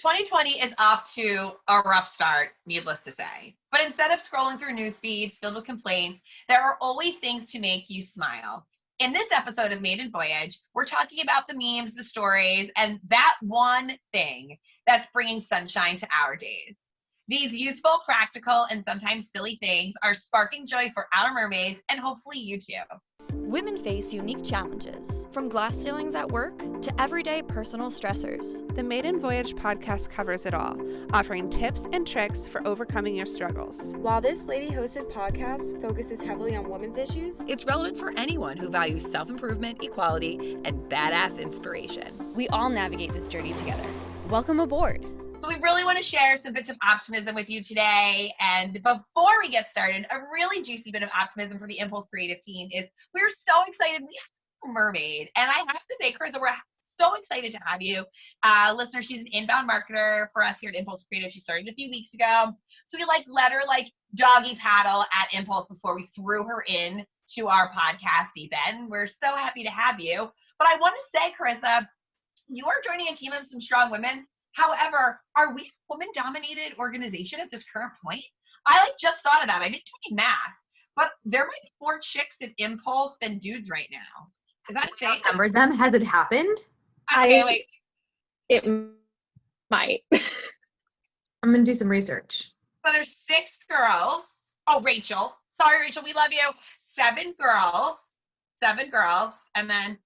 2020 is off to a rough start, needless to say. But instead of scrolling through news feeds filled with complaints, there are always things to make you smile. In this episode of Maiden Voyage, we're talking about the memes, the stories, and that one thing that's bringing sunshine to our days. These useful, practical, and sometimes silly things are sparking joy for our mermaids and hopefully you too. Women face unique challenges, from glass ceilings at work to everyday personal stressors. The Maiden Voyage podcast covers it all, offering tips and tricks for overcoming your struggles. While this lady-hosted podcast focuses heavily on women's issues, it's relevant for anyone who values self-improvement, equality, and badass inspiration. We all navigate this journey together. Welcome aboard. So we really want to share some bits of optimism with you today. And before we get started, a really juicy bit of optimism for the Impulse Creative team is we're so excited. We have a mermaid. And I have to say, Carissa, we're so excited to have you. Listener, she's an inbound marketer for us here at Impulse Creative. She started a few weeks ago. So we let her doggy paddle at Impulse before we threw her in to our podcast deep end. We're so happy to have you. But I want to say, Carissa, you are joining a team of some strong women. However, are we a woman-dominated organization at this current point? I just thought of that. I didn't do any math, but there might be more chicks at Impulse than dudes right now. Is that a thing? Remember them? Has it happened? Okay, wait. It might. I'm gonna do some research. So there's 6 girls. Oh, Rachel. Sorry, Rachel. We love you. 7 girls. 7 girls. And then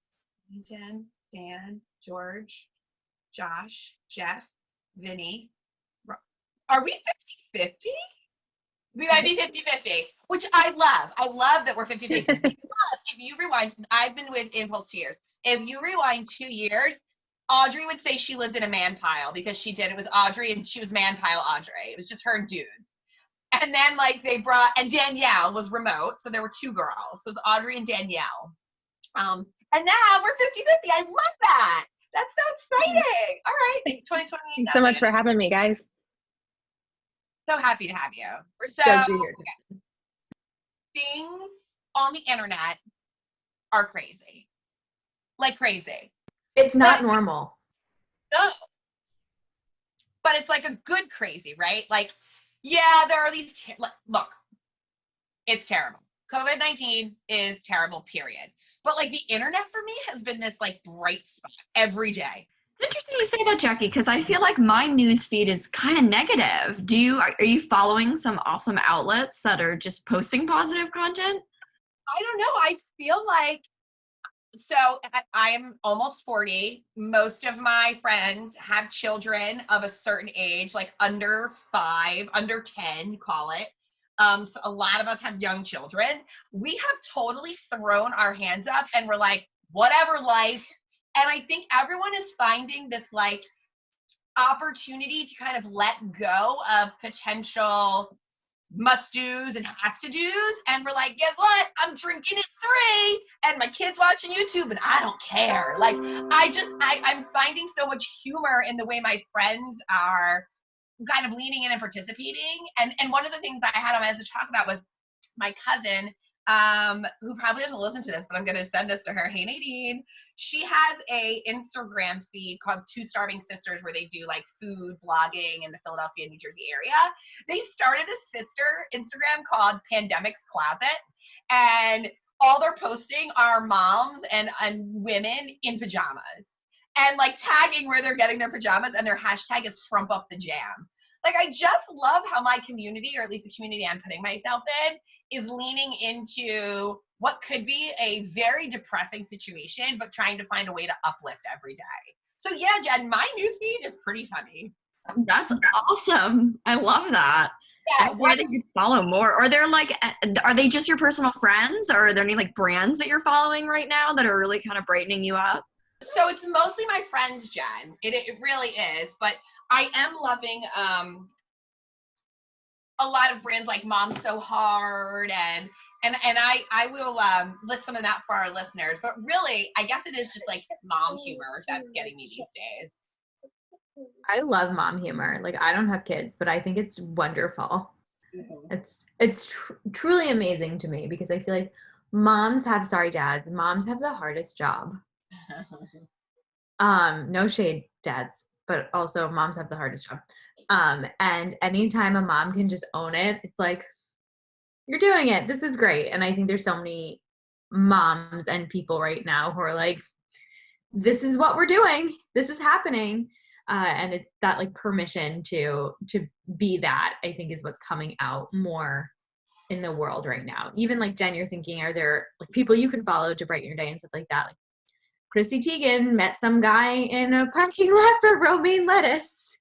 Jen, Dan, George, Josh, Jeff, Vinny. Are we 50-50? We might be 50-50, which I love. I love that we're 50-50. Because if you rewind, I've been with Impulse 2 years. If you rewind 2 years, Audrey would say she lived in a man pile because she did. It was Audrey and she was man pile Audrey. It was just her and dudes. And then and Danielle was remote. So there were 2 girls. So it's Audrey and Danielle. And now we're 50-50. I love that. That's so exciting. All right. Thanks. 2020. Thanks so much for having me, guys. So happy to have you. We're stoked you're here. Things on the internet are crazy. Like crazy. It's not normal. No. But it's like a good crazy, right? Yeah, there are these, look, it's terrible. COVID-19 is terrible, period. But the internet for me has been this bright spot every day. It's interesting you say that, Jackie, because I feel like my news feed is kind of negative. Are you following some awesome outlets that are just posting positive content? I don't know. I feel so I am almost 40. Most of my friends have children of a certain age, under 5, under 10, call it. So a lot of us have young children. We have totally thrown our hands up and we're whatever, life. And I think everyone is finding this opportunity to kind of let go of potential must-dos and have-to-dos. And we're guess what? I'm drinking at 3 and my kid's watching YouTube and I don't care. I'm finding so much humor in the way my friends are kind of leaning in and participating. And one of the things that I had on my list to talk about was my cousin, who probably doesn't listen to this, but I'm going to send this to her. Hey, Nadine. She has a Instagram feed called 2 Starving Sisters where they do food blogging in the Philadelphia, New Jersey area. They started a sister Instagram called Pandemic's Closet. And all they're posting are moms and women in pajamas. And tagging where they're getting their pajamas, and their hashtag is Frump Up the Jam. I just love how my community, or at least the community I'm putting myself in, is leaning into what could be a very depressing situation, but trying to find a way to uplift every day. So yeah, Jen, my newsfeed is pretty funny. That's awesome. I love that. Yeah, why do you follow more? Or are they just your personal friends, or are there any brands that you're following right now that are really kind of brightening you up? So it's mostly my friends, Jen. It really is. But I am loving a lot of brands like Mom's So Hard and I will list some of that for our listeners. But really, I guess it is just mom humor that's getting me these days. I love mom humor. I don't have kids, but I think it's wonderful. Mm-hmm. It's truly amazing to me because I feel moms have the hardest job. No shade, dads, but also moms have the hardest job. And anytime a mom can just own it, it's like, you're doing it. This is great. And I think there's so many moms and people right now who are like, this is what we're doing. This is happening. And it's that like permission to be that, I think, is what's coming out more in the world right now. Even like Jen, you're thinking, are there like people you can follow to brighten your day and stuff like that? Like Chrissy Teigen met some guy in a parking lot for romaine lettuce.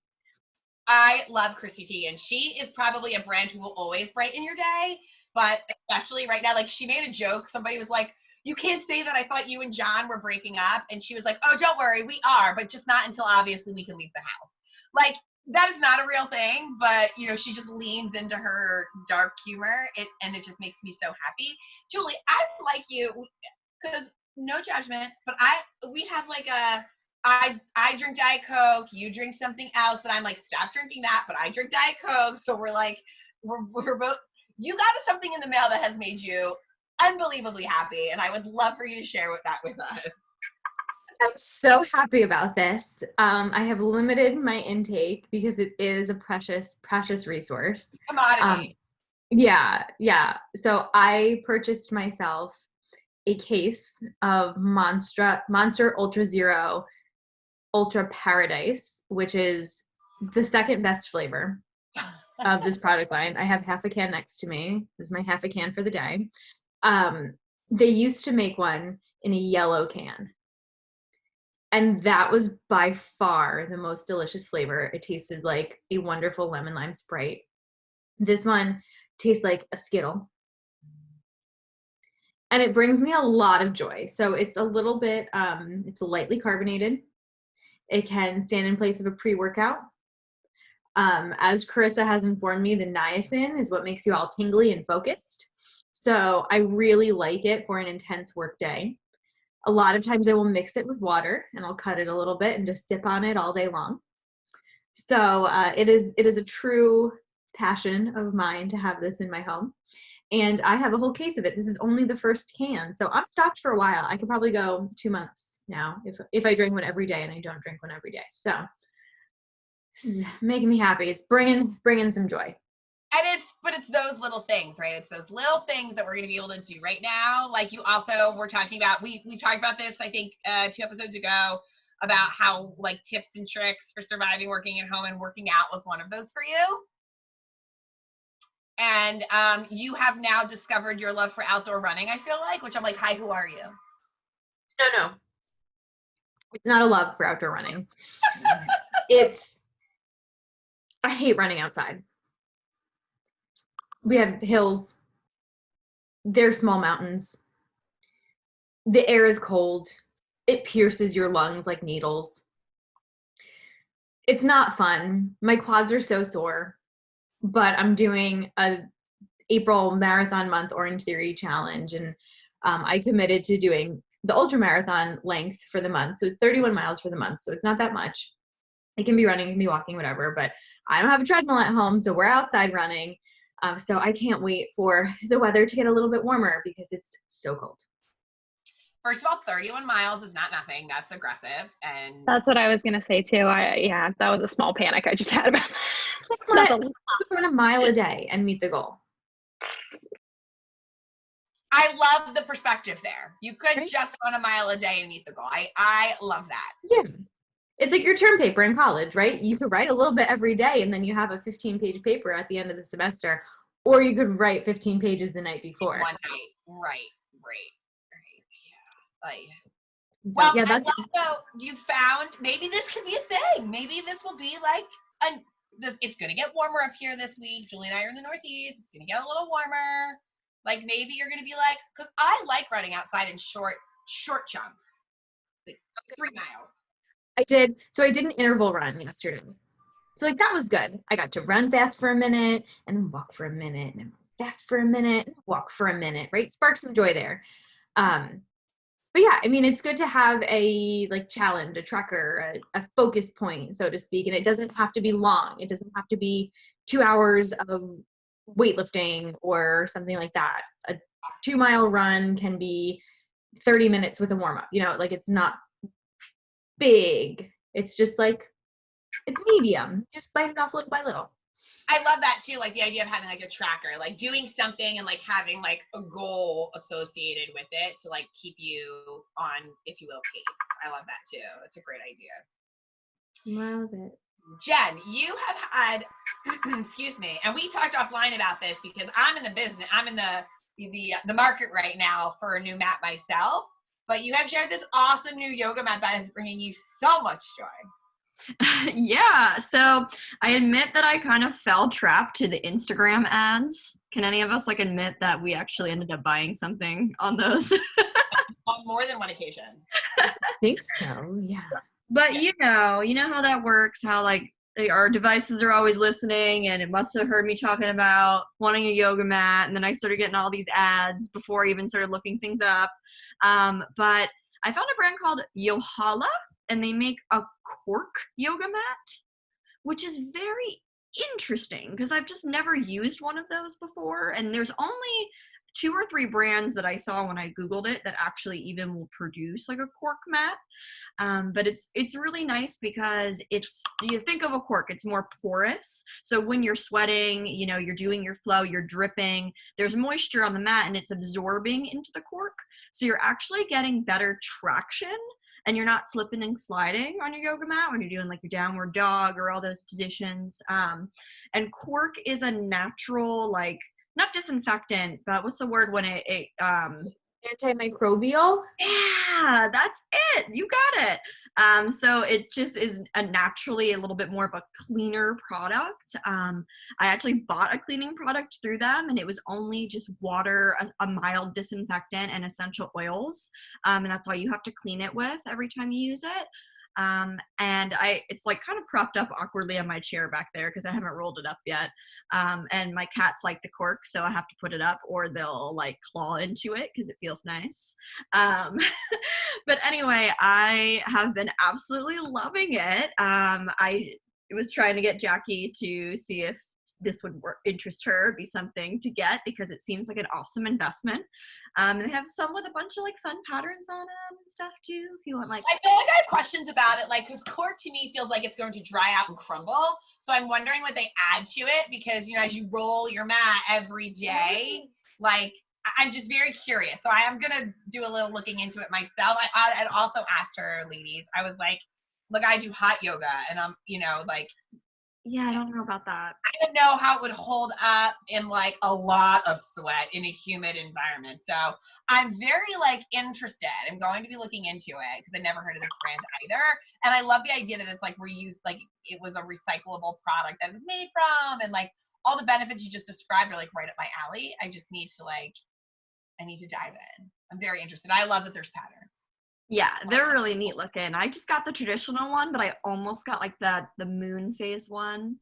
I love Chrissy Teigen. She is probably a brand who will always brighten your day, but especially right now, like she made a joke. Somebody was like, you can't say that I thought you and John were breaking up. And she was like, oh, don't worry, we are, but just not until obviously we can leave the house. Like, that is not a real thing, but you know, she just leans into her dark humor, and it just makes me so happy. Julie, I like you, because no judgment, but we have like I drink Diet Coke, you drink something else that I'm like, stop drinking that, but I drink Diet Coke, so we're like, we're both, you got something in the mail that has made you unbelievably happy, and I would love for you to share that with us. I'm so happy about this. I have limited my intake because it is a precious resource. Commodity. Yeah. So I purchased myself a case of Monster Ultra Zero Ultra Paradise, which is the second best flavor of this product line. I have half a can next to me. This is my half a can for the day. They used to make one in a yellow can. And that was by far the most delicious flavor. It tasted like a wonderful lemon lime Sprite. This one tastes like a Skittle. And it brings me a lot of joy. So it's a little bit, it's lightly carbonated. It can stand in place of a pre-workout. As Carissa has informed me, the niacin is what makes you all tingly and focused. So I really like it for an intense work day. A lot of times I will mix it with water and I'll cut it a little bit and just sip on it all day long. So it is a true passion of mine to have this in my home. And I have a whole case of it. This is only the first can. So I'm stocked for a while. I could probably go 2 months now if I drink one every day, and I don't drink one every day. So this is making me happy. It's bringing some joy. And it's those little things, right? It's those little things that we're going to be able to do right now. Like you also were talking about, we talked about this, I think 2 episodes ago, about how like tips and tricks for surviving working at home, and working out was one of those for you. And you have now discovered your love for outdoor running, I feel like, which I'm like, hi, who are you? No. It's not a love for outdoor running. I hate running outside. We have hills. They're small mountains. The air is cold. It pierces your lungs like needles. It's not fun. My quads are so sore, but I'm doing a April marathon month Orange Theory challenge, and I committed to doing the ultra marathon length for the month. So it's 31 miles for the month. So it's not that much. It can be running, it can be walking, whatever, but I don't have a treadmill at home, so we're outside running. So I can't wait for the weather to get a little bit warmer because it's so cold. First of all, 31 miles is not nothing. That's aggressive. And That's what I was going to say too. Yeah, that was a small panic I just had about that. I could run a mile a day and meet the goal. I love the perspective there. You could Right? just run a mile a day and meet the goal. I love that. Yeah. It's like your term paper in college, right? You could write a little bit every day and then you have a 15-page paper at the end of the semester, or you could write 15 pages the night before. One night. Right. Yeah. So, Well, yeah, I that's love though you found, maybe this could be a thing. Maybe this will be like it's going to get warmer up here this week. Julie and I are in the Northeast. It's going to get a little warmer. Like maybe you're going to be like, because I like running outside in short chunks, like 3 miles. I did an interval run yesterday. So like that was good. I got to run fast for a minute and then walk for a minute and then fast for a minute and walk for a minute, right? Spark some joy there. But yeah, I mean, it's good to have a like challenge, a tracker, a focus point, so to speak. And it doesn't have to be long. It doesn't have to be 2 hours of weightlifting or something like that. A 2-mile run can be 30 minutes with a warm up, like it's not big. It's just like it's medium. Just bite it off little by little. I love that too, like the idea of having like a tracker, like doing something and like having like a goal associated with it to like keep you on, if you will, pace. I love that too. It's a great idea. Love it. Jen, you have had, excuse me, and we talked offline about this because I'm in the business, I'm in the market right now for a new mat myself, but you have shared this awesome new yoga mat that is bringing you so much joy. Yeah, so I admit that I kind of fell trapped to the Instagram ads. Can any of us like admit that we actually ended up buying something on those? On more than one occasion. I think so, yeah. But you know how that works, how like our devices are always listening, and it must have heard me talking about wanting a yoga mat, and then I started getting all these ads before I even started looking things up. But I found a brand called Yohala, and they make a cork yoga mat, which is very interesting because I've just never used one of those before. And there's only 2 or 3 brands that I saw when I Googled it that actually even will produce like a cork mat. But it's really nice because you think of a cork, it's more porous. So when you're sweating, you're doing your flow, you're dripping, there's moisture on the mat and it's absorbing into the cork. So you're actually getting better traction. And you're not slipping and sliding on your yoga mat when you're doing like your downward dog or all those positions. And cork is a natural, like, not disinfectant, but what's the word when it Antimicrobial? Yeah, that's it. You got it. So it just is naturally a little bit more of a cleaner product. I actually bought a cleaning product through them, and it was only just water, a mild disinfectant, and essential oils. And that's all you have to clean it with every time you use it. And it's like kind of propped up awkwardly on my chair back there because I haven't rolled it up yet. And my cats like the cork, so I have to put it up or they'll like claw into it because it feels nice. But anyway, I have been absolutely loving it. I was trying to get Jackie to see if this would interest her, be something to get because it seems like an awesome investment. They have some with a bunch of like fun patterns on them and stuff too. If you want, like, I feel like I have questions about it, like because cork to me feels like it's going to dry out and crumble. So I'm wondering what they add to it because as you roll your mat every day, like I'm just very curious. So I am gonna do a little looking into it myself. I also asked her, ladies, I was like, look, I do hot yoga, and I'm like. Yeah, I don't know about that. I don't know how it would hold up in like a lot of sweat in a humid environment. So I'm very like interested. I'm going to be looking into it because I never heard of this brand either. And I love the idea that it's like reused, like it was a recyclable product that it was made from, and like all the benefits you just described are like right up my alley. I just need to I need to dive in. I'm very interested. I love that there's patterns. Yeah, they're really neat looking. I just got the traditional one, but I almost got like the moon phase one.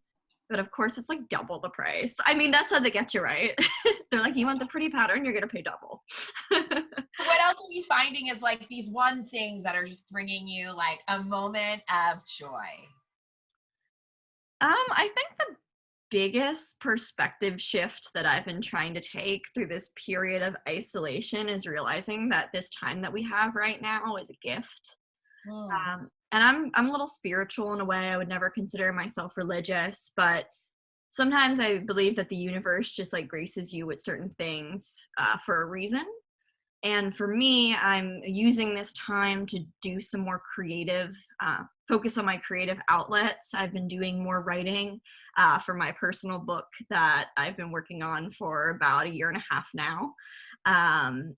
But of course, it's like double the price. I mean, that's how they get you, right? They're like, you want the pretty pattern, you're going to pay double. What else are you finding is like these one things that are just bringing you like a moment of joy? I think the biggest perspective shift that I've been trying to take through this period of isolation is realizing that this time that we have right now is a gift. And I'm a little spiritual in a way. I would never consider myself religious, but sometimes I believe that the universe just like graces you with certain things for a reason. And for me, I'm using this time to do some more creative, focus on my creative outlets. I've been doing more writing for my personal book that I've been working on for about 1.5 years now.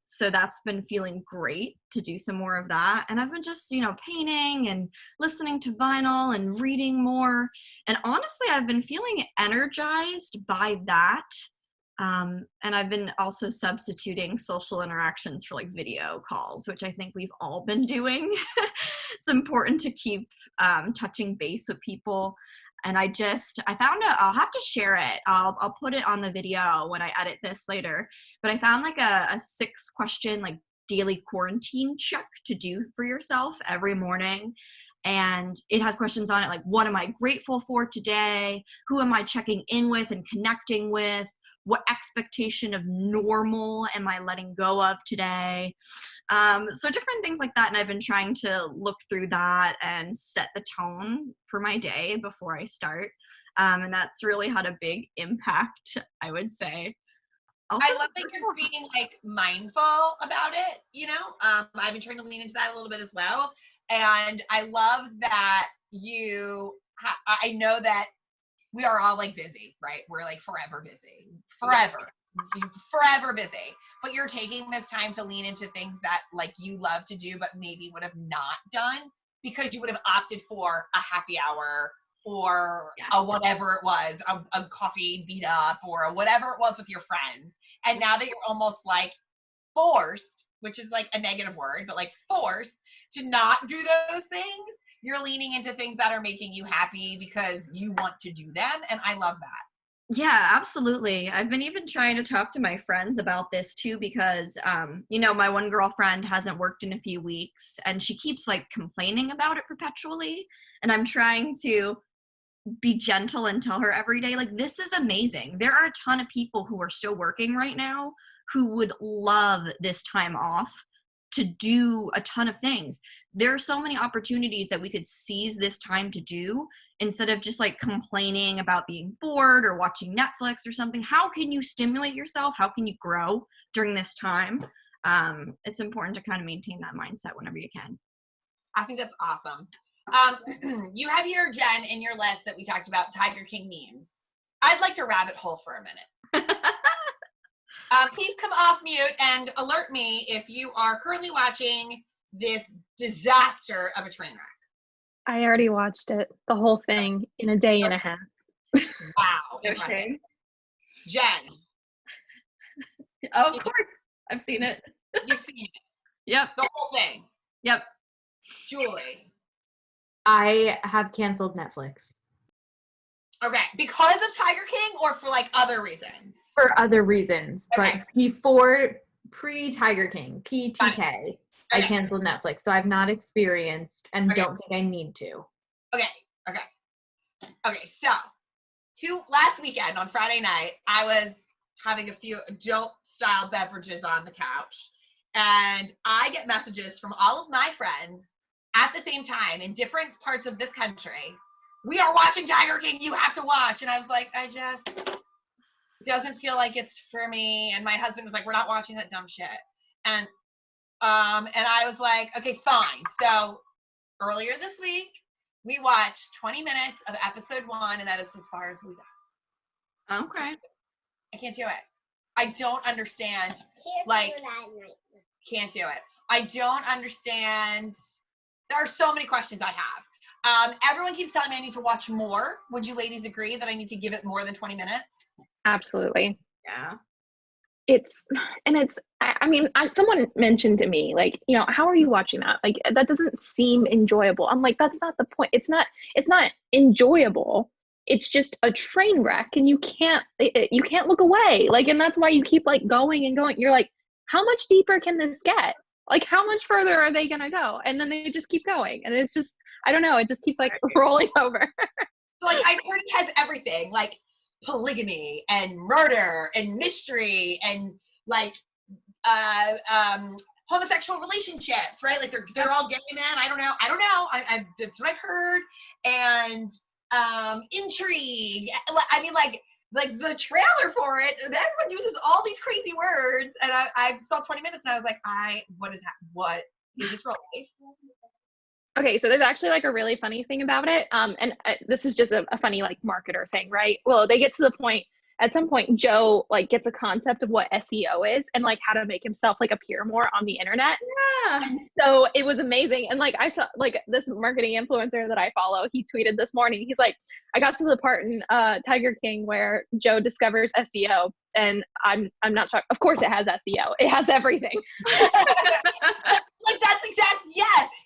So that's been feeling great to do some more of that. And I've been just, painting and listening to vinyl and reading more. And honestly, I've been feeling energized by that. And I've been also substituting social interactions for like video calls, which I think we've all been doing. It's important to keep touching base with people. And I found I'll have to share it. I'll put it on the video when I edit this later. But I found like a 6-question like daily quarantine check to do for yourself every morning. And it has questions on it like, what am I grateful for today? Who am I checking in with and connecting with? what expectation of normal am I letting go of today? So different things like that. And I've been trying to look through that and set the tone for my day before I start. And that's really had a big impact, I would say. Also, I love that you're being like mindful about it, you know? I've been trying to lean into that a little bit as well. And I love that I know that we are all like busy, right? We're like forever busy, forever busy. But you're taking this time to lean into things that like you love to do, but maybe would have not done because you would have opted for a happy hour or a whatever it was, a coffee beat up or whatever it was with your friends. And now that you're almost like forced, which is like a negative word, but like forced to not do those things, you're leaning into things that are making you happy because you want to do them. And I love that. Yeah, absolutely. I've been even trying to talk to my friends about this too, because, my one girlfriend hasn't worked in a few weeks and she keeps like complaining about it perpetually. And I'm trying to be gentle and tell her every day, like, this is amazing. There are a ton of people who are still working right now who would love this time off to do a ton of things. There are so many opportunities that we could seize this time to do instead of just like complaining about being bored or watching Netflix or something. How can you stimulate yourself? How can you grow during this time? It's important to kind of maintain that mindset whenever you can. I think that's awesome. You have here, Jen, in your list that we talked about Tiger King memes. I'd like to rabbit hole for a minute. Please come off mute and alert me if you are currently watching this disaster of a train wreck. I already watched it, the whole thing, in a day and a half. Wow. Impressive. Jen. Oh, of course. I've seen it. You've seen it. Yep. The whole thing. Yep. Julie. I have canceled Netflix. Okay. Because of Tiger King or for like other reasons? For other reasons. Okay. But pre-Tiger King, PTK, I canceled Netflix. So I've not experienced and don't think I need to. Okay. So, last weekend on Friday night, I was having a few adult-style beverages on the couch. And I get messages from all of my friends at the same time in different parts of this country. We are watching Tiger King. You have to watch. And I was like, it doesn't feel like it's for me. And my husband was like, we're not watching that dumb shit. And I was like, okay, fine. So earlier this week, we watched 20 minutes of episode 1, and that is as far as we got. Okay. I can't do it. I don't understand. Can't do it. I don't understand. There are so many questions I have. Everyone keeps telling me I need to watch more. Would you ladies agree that I need to give it more than 20 minutes? Absolutely. Yeah. Someone mentioned to me, like, how are you watching that? Like, that doesn't seem enjoyable. I'm like, that's not the point. It's not enjoyable. It's just a train wreck and you can't look away. Like, and that's why you keep like going and going. You're like, how much deeper can this get? Like, how much further are they going to go? And then they just keep going. And it's just, I don't know. It just keeps like rolling over. So, like, I've heard it has everything, like polygamy and murder and mystery and like homosexual relationships, right? Like they're all gay men. I don't know. That's what I've heard. And intrigue. I mean, like the trailer for it, everyone uses all these crazy words. And I saw 20 minutes and I was like, what is this real life? Okay, so there's actually like a really funny thing about it. This is just a funny like marketer thing, right? Well, they get to the point, at some point, Joe like gets a concept of what SEO is and like how to make himself like appear more on the internet. Yeah. And so it was amazing. And like I saw like this marketing influencer that I follow, he tweeted this morning. He's like, I got to the part in Tiger King where Joe discovers SEO, and I'm not shocked. Of course, it has SEO. It has everything. Like that's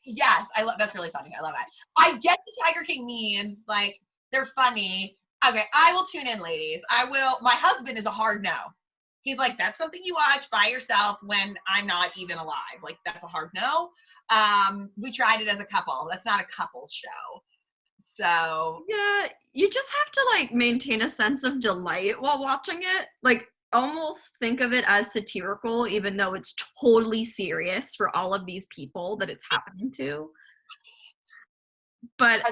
yes. That's really funny. I love that. I get the Tiger King memes, like they're funny. Okay, I will tune in, ladies. I will. My husband is a hard no. He's like, that's something you watch by yourself when I'm not even alive. Like, that's a hard no. We tried it as a couple. That's not a couple show. So yeah, you just have to like maintain a sense of delight while watching it. Like, almost think of it as satirical, even though it's totally serious for all of these people that it's happening to. But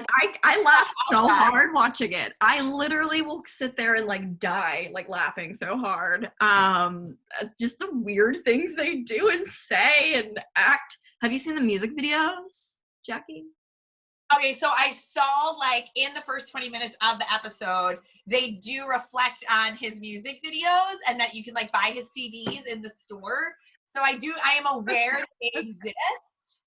I laughed so hard watching it. I literally will sit there and like die, like laughing so hard. Just the weird things they do and say and act. Have you seen the music videos, Jackie? Okay, so I saw like in the first 20 minutes of the episode, they do reflect on his music videos and that you can like buy his CDs in the store. So I am aware that they exist,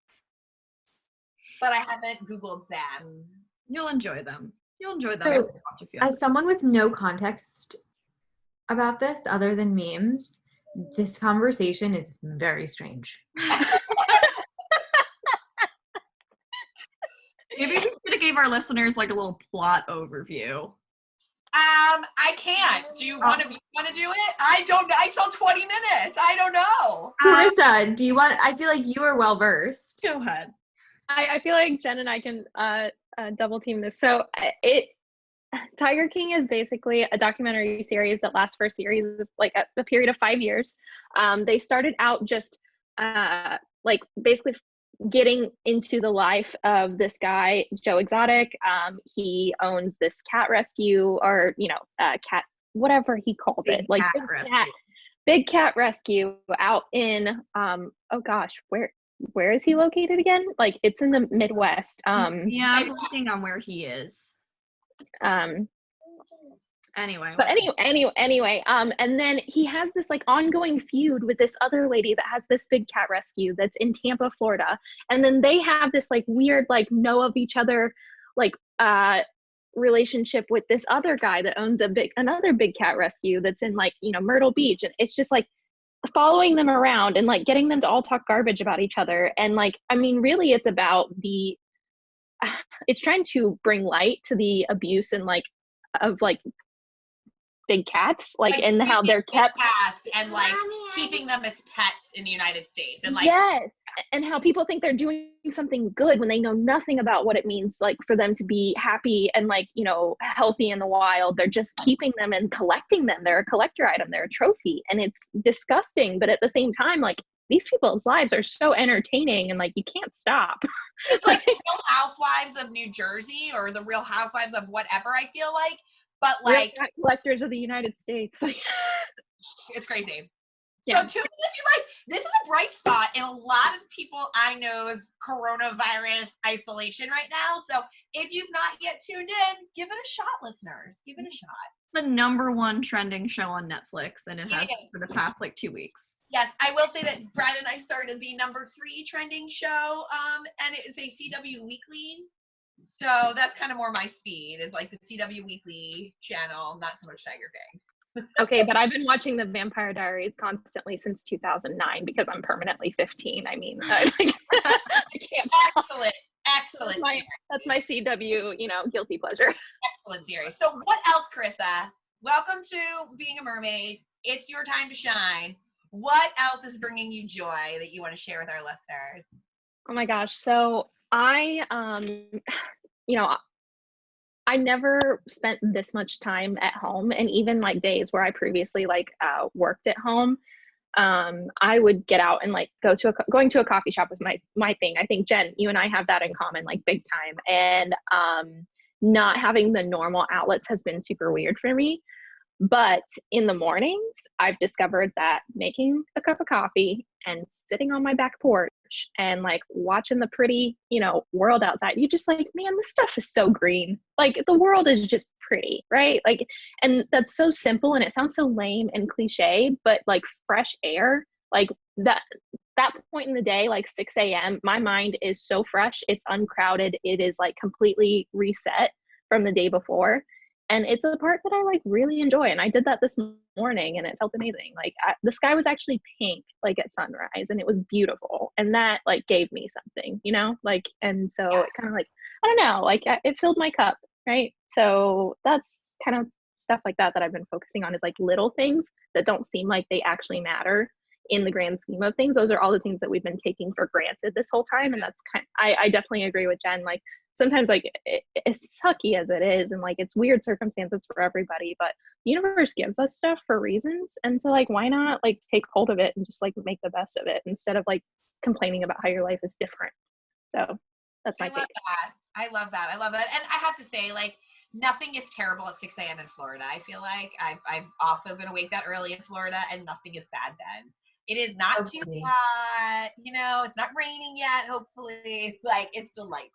but I haven't Googled them. You'll enjoy them. You'll enjoy them. So, as someone with no context about this other than memes, this conversation is very strange. Maybe we should have gave our listeners like a little plot overview. I can't. Do you want to do it? I don't know. I saw 20 minutes. I don't know. Carissa, do you want? I feel like you are well versed. Go ahead. I feel like Jen and I can double team this. So Tiger King is basically a documentary series that lasts for a series of like a period of 5 years. They started out just like basically getting into the life of this guy, Joe Exotic. He owns this cat rescue or, cat, whatever he calls it, like big cat rescue out in, oh gosh, where is he located again? Like it's in the Midwest. Yeah, I'm looking on where he is. Anyway. But anyway, and then he has this like ongoing feud with this other lady that has this big cat rescue that's in Tampa, Florida. And then they have this like weird, like know of each other, like relationship with this other guy that owns another big cat rescue that's in like, Myrtle Beach. And it's just like following them around and like getting them to all talk garbage about each other. And like, I mean, really it's about it's trying to bring light to the abuse and like of like big cats, like and how they're kept cats and like keeping them as pets in the United States, and like yes, and how people think they're doing something good when they know nothing about what it means like for them to be happy and like healthy in the wild. They're just keeping them and collecting them. They're a collector item, they're a trophy, and it's disgusting, but at the same time like these people's lives are so entertaining and like you can't stop. It's like the Real Housewives of New Jersey or the Real Housewives of whatever, I feel like. But like collectors of the United States. It's crazy. Yeah. So tune in if you like. This is a bright spot in a lot of people I know's coronavirus isolation right now. So if you've not yet tuned in, give it a shot, listeners. Give it a shot. The #1 trending show on Netflix, and it has been for the past like 2 weeks. Yes, I will say that Brad and I started the #3 trending show, and it is a CW Weekly. So that's kind of more my speed, is like the CW Weekly channel, not so much Tiger King. Okay, but I've been watching the Vampire Diaries constantly since 2009 because I'm permanently 15. I mean, I can't. Excellent. That's my CW, guilty pleasure. Excellent series. So what else, Carissa? Welcome to being a mermaid. It's your time to shine. What else is bringing you joy that you want to share with our listeners? Oh my gosh. So I never spent this much time at home, and even like days where I previously worked at home, I would get out and like going to a coffee shop was my thing. I think Jen, you and I have that in common, like big time. And not having the normal outlets has been super weird for me. But in the mornings, I've discovered that making a cup of coffee and sitting on my back porch and like watching the pretty, world outside, you just like, man, this stuff is so green. Like the world is just pretty, right? Like, and that's so simple and it sounds so lame and cliche, but like fresh air, like that point in the day, like 6 a.m., my mind is so fresh. It's uncrowded. It is like completely reset from the day before. And it's a part that I like really enjoy. And I did that this morning and it felt amazing. Like the sky was actually pink, like at sunrise, and it was beautiful. And that like gave me something, and so it kind of like, I don't know, like it filled my cup. Right. So that's kind of stuff like that I've been focusing on, is like little things that don't seem like they actually matter in the grand scheme of things. Those are all the things that we've been taking for granted this whole time. And that's I definitely agree with Jen. Like sometimes like it's sucky as it is, and like it's weird circumstances for everybody, but the universe gives us stuff for reasons, and so like why not like take hold of it and just like make the best of it instead of like complaining about how your life is different. So that's my take. I love that. And I have to say, like, nothing is terrible at 6 a.m. in Florida. I feel like I've also been awake that early in Florida, and nothing is bad then. It is not too hot, you know, it's not raining yet, hopefully. Like, it's delightful.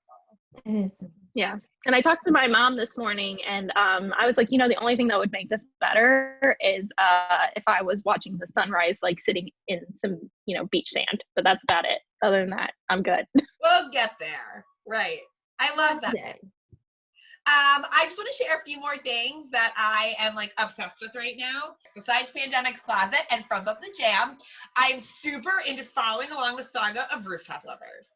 It is. Yeah. And I talked to my mom this morning, and I was like, you know, the only thing that would make this better is if I was watching the sunrise, like sitting in some, you know, beach sand. But that's about it. Other than that, I'm good. We'll get there. Right. I love that. I just want to share a few more things that I am like obsessed with right now. Besides Pandemic's Closet and From Up the Jam, I'm super into following along the saga of Rooftop Lovers.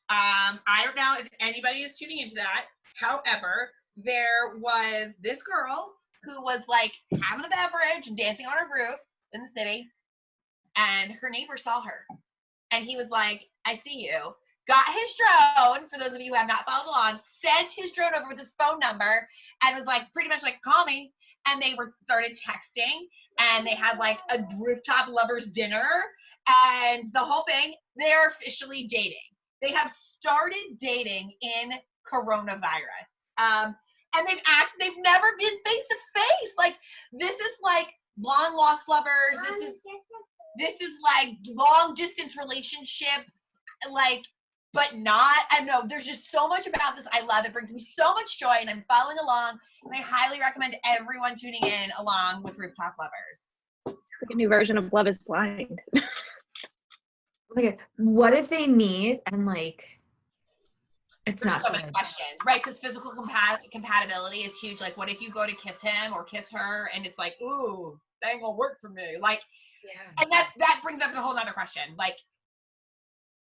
I don't know if anybody is tuning into that. However, there was this girl who was like having a beverage and dancing on a roof in the city, and her neighbor saw her. And he was like, I see you. Got his drone, for those of you who have not followed along, sent his drone over with his phone number and was like, pretty much like, call me. And they started texting, and they had like a Rooftop Lovers dinner and the whole thing. They're officially dating. They have started dating in coronavirus. And they've never been face to face. Like, this is like long lost lovers. This is like long distance relationships, like, but not. I don't know. There's just so much about this I love. It brings me so much joy, and I'm following along. And I highly recommend everyone tuning in along with Rooftop Lovers. It's like a new version of Love is Blind. Okay, what if they meet and like it's There's not so many questions, right? Because physical compatibility is huge. Like, what if you go to kiss him or kiss her and it's like, ooh, that ain't gonna work for me. Like, yeah. And that brings up a whole nother question. Like,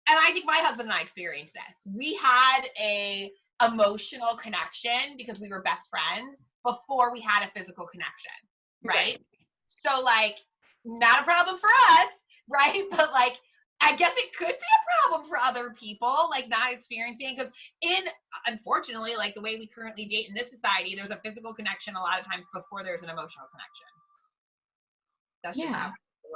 and I think my husband and I experienced this. We had a emotional connection because we were best friends before we had a physical connection, right? So like, not a problem for us, right? But like, I guess it could be a problem for other people, like not experiencing, because unfortunately, like the way we currently date in this society, there's a physical connection a lot of times before there's an emotional connection. That's just how.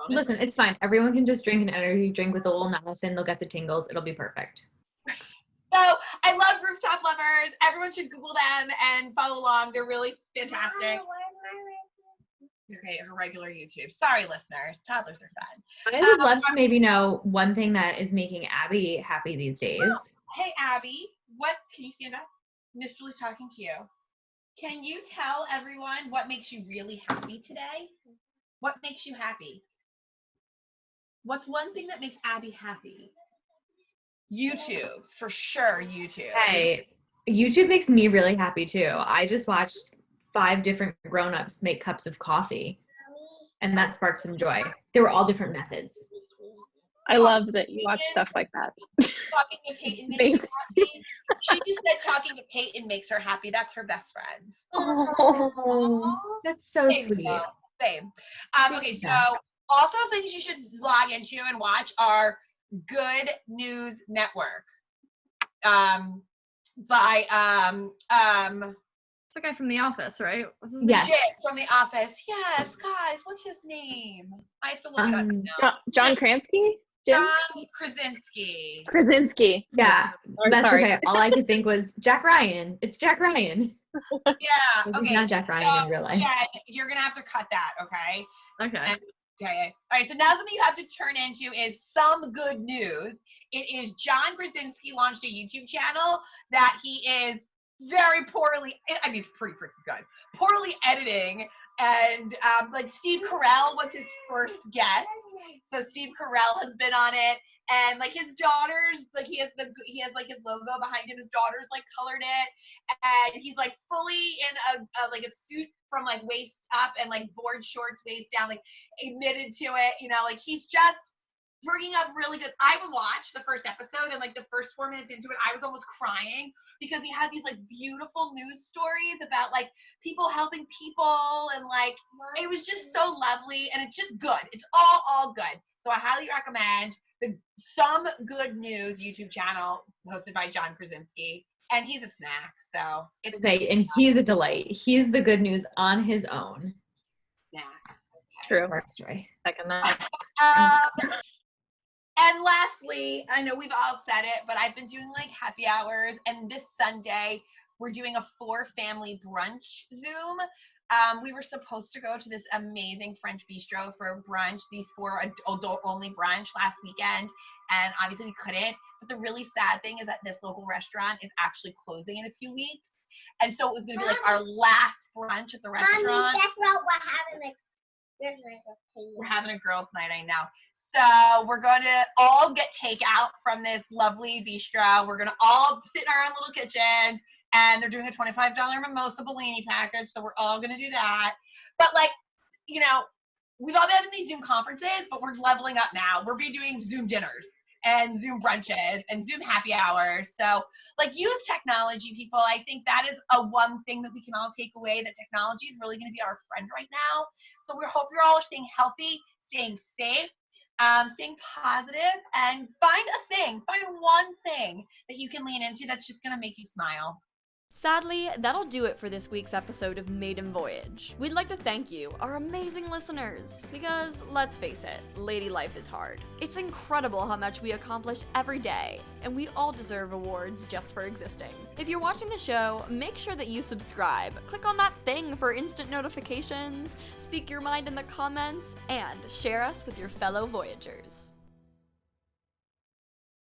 Listen, it's fine. Everyone can just drink an energy drink with a little niacin. They'll get the tingles. It'll be perfect. So I love Rooftop Lovers. Everyone should Google them and follow along. They're really fantastic. Okay, her regular YouTube. Sorry, listeners. Toddlers are fun. I would love to maybe know one thing that is making Abby happy these days. Oh, hey, Abby. Can you stand up? Miss Julie's talking to you. Can you tell everyone what makes you really happy today? What makes you happy? What's one thing that makes Abby happy? YouTube, for sure, YouTube. Hey, YouTube makes me really happy too. I just watched 5 different grown-ups make cups of coffee, and that sparked some joy. They were all different methods. I love that you watch stuff like that. Talking to Peyton makes you happy. She just said talking to Peyton makes her happy. That's her best friend. Oh, that's so sweet. Same. Okay, so also things you should log into and watch are Good News Network. By it's the guy from The Office, right? What's his name? Yeah, from The Office. Yes, guys, what's his name? I have to look it up now. John Krasinski? John Krasinski. Krasinski. Yeah, that's sorry. okay. All I could think was Jack Ryan. It's Jack Ryan. Yeah. Okay. He's not Jack Ryan in real life. Jen, you're gonna have to cut that, okay? Okay. Okay. All right. So now something you have to turn into is some good news. It is John Krasinski launched a YouTube channel that he is very poorly. I mean, it's pretty freaking good. Poorly editing. And like Steve Carell was his first guest, so Steve Carell has been on it, and like his daughters, like he has like his logo behind him. His daughters like colored it, and he's like fully in a like a suit from like waist up and like board shorts waist down, like admitted to it. You know, like he's just bringing up really good. I would watch the first episode, and like the first 4 minutes into it, I was almost crying because he had these like beautiful news stories about like people helping people, and like it was just so lovely, and it's just good. It's all good. So I highly recommend the Some Good News YouTube channel hosted by John Krasinski. And he's a snack, so it's And he's a delight. He's the good news on his own. snack. True. Sparks joy. Second that. And lastly, I know we've all said it, but I've been doing like happy hours, and this Sunday we're doing a 4-family brunch Zoom. We were supposed to go to this amazing French bistro for brunch, these 4 adult-only brunch last weekend, and obviously we couldn't. But the really sad thing is that this local restaurant is actually closing in a few weeks, and so it was going to be like our last brunch at the restaurant. Mommy, guess what? We're having a girls' night, I know. So we're going to all get takeout from this lovely bistro. We're going to all sit in our own little kitchens, and they're doing a $25 mimosa Bellini package, so we're all going to do that. But, like, you know, we've all been having these Zoom conferences, but we're leveling up now. We're be doing Zoom dinners and Zoom brunches and Zoom happy hours. So, like, use technology, people. I think that is one thing that we can all take away, that technology is really going to be our friend right now. So we hope you're all staying healthy, staying safe, staying positive, and find one thing that you can lean into that's just going to make you smile. Sadly, that'll do it for this week's episode of Maiden Voyage. We'd like to thank you, our amazing listeners, because let's face it, lady life is hard. It's incredible how much we accomplish every day, and we all deserve awards just for existing. If you're watching the show, make sure that you subscribe, click on that thing for instant notifications, speak your mind in the comments, and share us with your fellow Voyagers.